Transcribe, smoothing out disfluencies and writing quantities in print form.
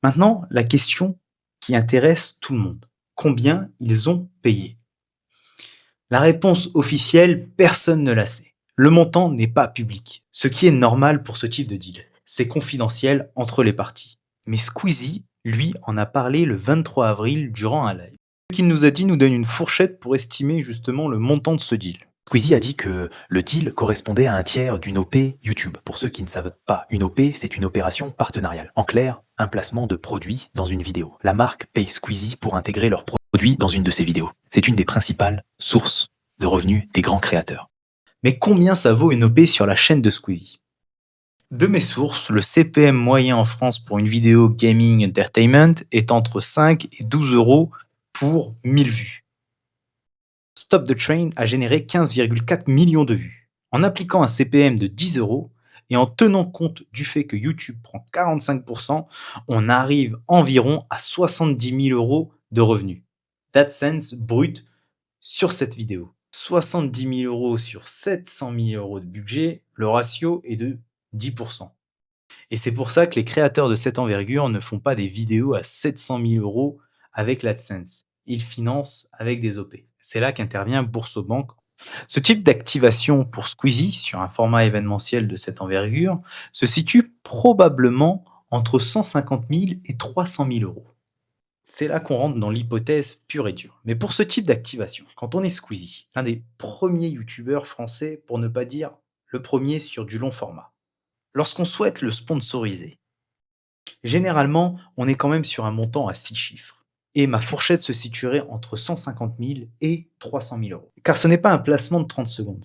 Maintenant, la question qui intéresse tout le monde. Combien ils ont payé? La réponse officielle, personne ne la sait. Le montant n'est pas public, ce qui est normal pour ce type de deal. C'est confidentiel entre les parties. Mais Squeezie, lui, en a parlé le 23 avril durant un live. Ce qu'il nous a dit nous donne une fourchette pour estimer justement le montant de ce deal. Squeezie a dit que le deal correspondait à un tiers d'une OP YouTube. Pour ceux qui ne savent pas, une OP, c'est une opération partenariale. En clair, un placement de produits dans une vidéo. La marque paye Squeezie pour intégrer leurs produits dans une de ses vidéos. C'est une des principales sources de revenus des grands créateurs. Mais combien ça vaut une OP sur la chaîne de Squeezie? De mes sources, le CPM moyen en France pour une vidéo gaming entertainment est entre 5 et 12 euros pour 1000 vues. Stop the Train a généré 15,4 millions de vues. En appliquant un CPM de 10 euros et en tenant compte du fait que YouTube prend 45%, on arrive environ à 70 000 euros de revenus. d'AdSense brut sur cette vidéo. 70 000 euros sur 700 000 euros de budget, le ratio est de 10%. Et c'est pour ça que les créateurs de cette envergure ne font pas des vidéos à 700 000 euros avec l'AdSense. Ils financent avec des OP. C'est là qu'intervient Boursobank. Ce type d'activation pour Squeezie sur un format événementiel de cette envergure se situe probablement entre 150 000 et 300 000 euros. C'est là qu'on rentre dans l'hypothèse pure et dure. Mais pour ce type d'activation, quand on est Squeezie, l'un des premiers youtubeurs français, pour ne pas dire le premier sur du long format, lorsqu'on souhaite le sponsoriser, généralement, on est quand même sur un montant à 6 chiffres. Et ma fourchette se situerait entre 150 000 et 300 000 euros. Car ce n'est pas un placement de 30 secondes.